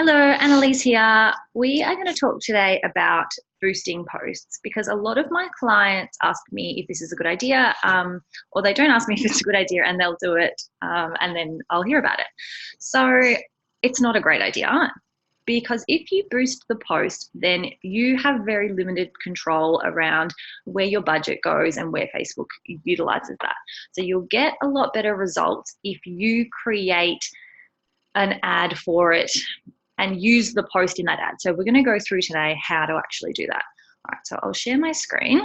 Hello, Annalise here. We are going to talk today about boosting posts because a lot of my clients ask me if this is a good idea, or they don't ask me if it's a good idea and they'll do it, and then I'll hear about it. So it's not a great idea because if you boost the post, then you have very limited control around where your budget goes and where Facebook utilizes that. So you'll get a lot better results if you create an ad for it and use the post in that ad. So we're going to go through today how to actually do that. All right, so I'll share my screen.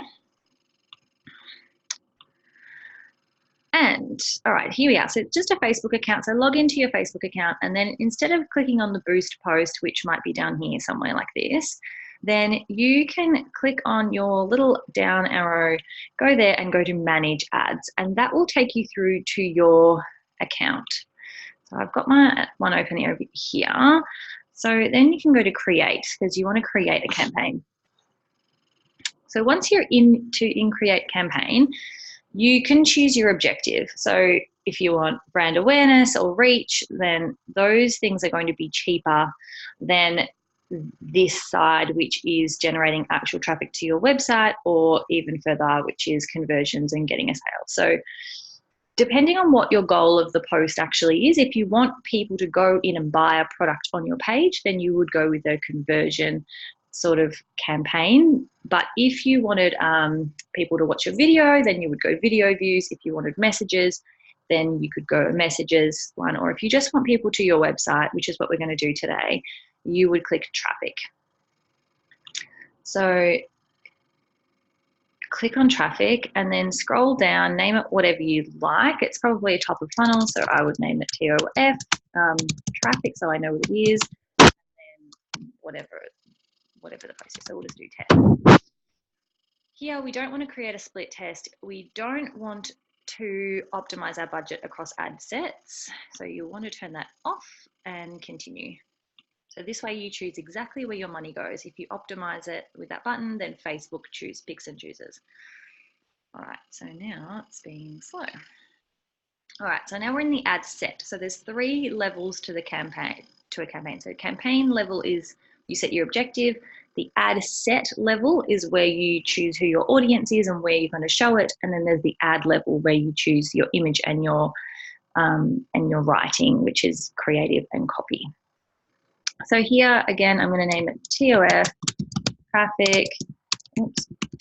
And all right, here we are. So it's just a Facebook account. So log into your Facebook account, and then instead of clicking on the boost post, which might be down here somewhere like this, then you can click on your little down arrow, go there and go to manage ads, and that will take you through to your account. So I've got my one open over here. So then you can go to create because you want to create a campaign. So once you're in create campaign, you can choose your objective. So if you want brand awareness or reach, then those things are going to be cheaper than this side, which is generating actual traffic to your website, or even further, which is conversions and getting a sale. So depending on what your goal of the post actually is, if you want people to go in and buy a product on your page, then you would go with a conversion sort of campaign. But if you wanted people to watch your video, then you would go video views. If you wanted messages, then you could go messages one. Or if you just want people to your website, which is what we're going to do today, you would click traffic. So click on traffic and then scroll down, name it whatever you like. It's probably a top of funnel, so I would name it TOF, traffic, so I know what it is, and then whatever the price is, so we'll just do test. Here, we don't want to create a split test. We don't want to optimize our budget across ad sets, so you'll want to turn that off and continue. So this way you choose exactly where your money goes. If you optimize it with that button, then Facebook picks and chooses. All right, so now it's being slow. All right, so now we're in the ad set. So there's 3 levels to a campaign. So campaign level is you set your objective. The ad set level is where you choose who your audience is and where you're going to show it. And then there's the ad level where you choose your image and your writing, which is creative and copy. So here, again, I'm going to name it TOF, traffic,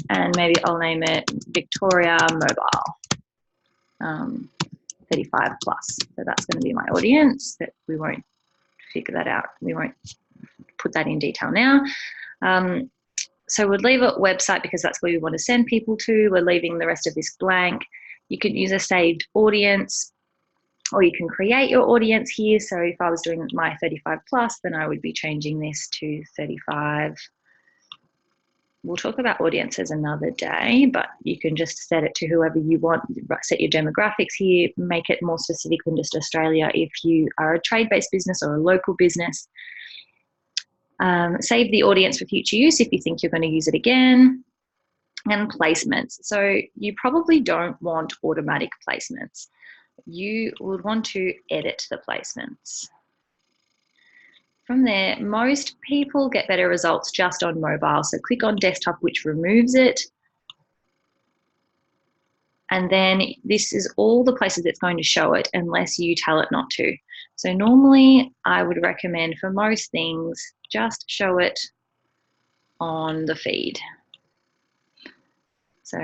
and maybe I'll name it Victoria Mobile, 35 plus. So that's going to be my audience. That we won't figure that out. We won't put that in detail now. So we'll leave it website because that's where we want to send people to. We're leaving the rest of this blank. You can use a saved audience, or you can create your audience here. So if I was doing my 35 plus, then I would be changing this to 35. We'll talk about audiences another day, but you can just set it to whoever you want. Set your demographics here, make it more specific than just Australia if you are a trade-based business or a local business. Save the audience for future use if you think you're going to use it again. And placements. So you probably don't want automatic placements. You would want to edit the placements. From there, most people get better results just on mobile. So click on desktop, which removes it. And then this is all the places it's going to show it unless you tell it not to. So normally I would recommend for most things, just show it on the feed. So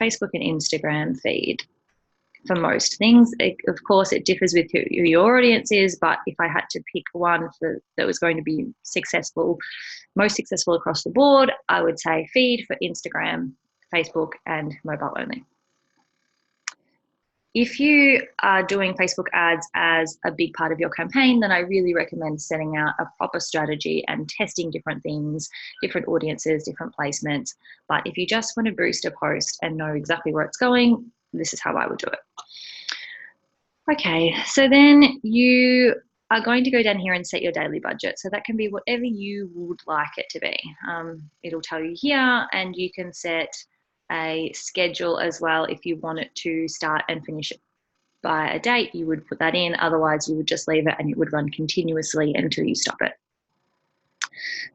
Facebook and Instagram feed. For most things, of course, it differs with who your audience is, but if I had to pick one that was going to be successful, most successful across the board, I would say feed for Instagram, Facebook, and mobile only. If you are doing Facebook ads as a big part of your campaign, then I really recommend setting out a proper strategy and testing different things, different audiences, different placements. But if you just want to boost a post and know exactly where it's going, this is how I would do it. Okay, so then you are going to go down here and set your daily budget. So that can be whatever you would like it to be. It'll tell you here, and you can set a schedule as well. If you want it to start and finish it by a date, you would put that in. Otherwise, you would just leave it and it would run continuously until you stop it.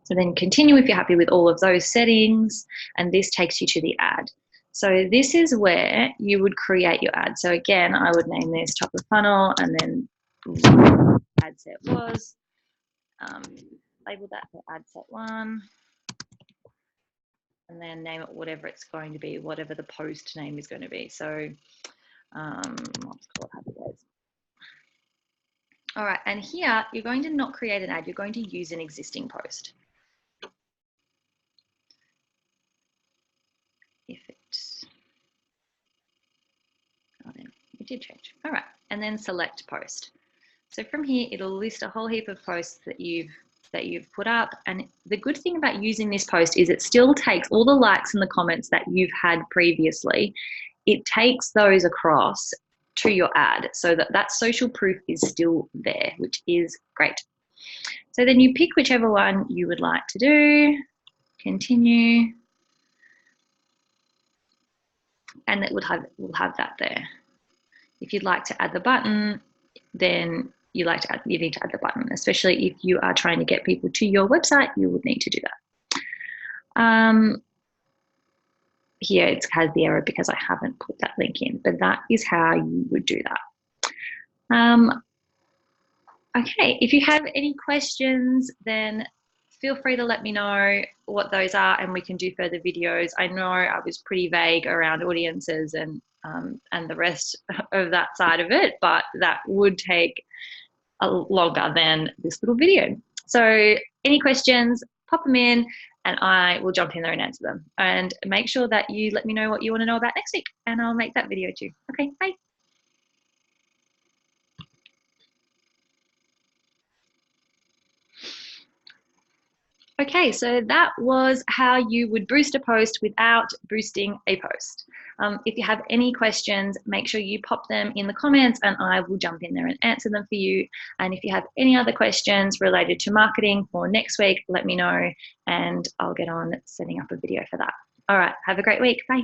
So then continue if you're happy with all of those settings, and this takes you to the ad. So this is where you would create your ad. So again, I would name this top of funnel and then ad set was, label that for ad set 1, and then name it whatever it's going to be, whatever the post name is going to be. So let's call it Happy Days. All right, and here you're going to not create an ad, you're going to use an existing post. If it, oh, then it did change. All right, and then select post. So from here, it'll list a whole heap of posts that you've put up. And the good thing about using this post is it still takes all the likes and the comments that you've had previously. It takes those across to your ad so that that social proof is still there, which is great. So then you pick whichever one you would like to do, continue, and it will have that there. If you'd like to add the button, then you need to add the button, especially if you are trying to get people to your website, you would need to do that. Here it has the error because I haven't put that link in, but that is how you would do that. Okay, if you have any questions, then feel free to let me know what those are and we can do further videos. I know I was pretty vague around audiences and the rest of that side of it, but that would take longer than this little video. So any questions, pop them in and I will jump in there and answer them. And make sure that you let me know what you want to know about next week and I'll make that video too. Okay, bye. Okay, so that was how you would boost a post without boosting a post. If you have any questions, make sure you pop them in the comments and I will jump in there and answer them for you. And if you have any other questions related to marketing for next week, let me know and I'll get on setting up a video for that. All right, have a great week. Bye.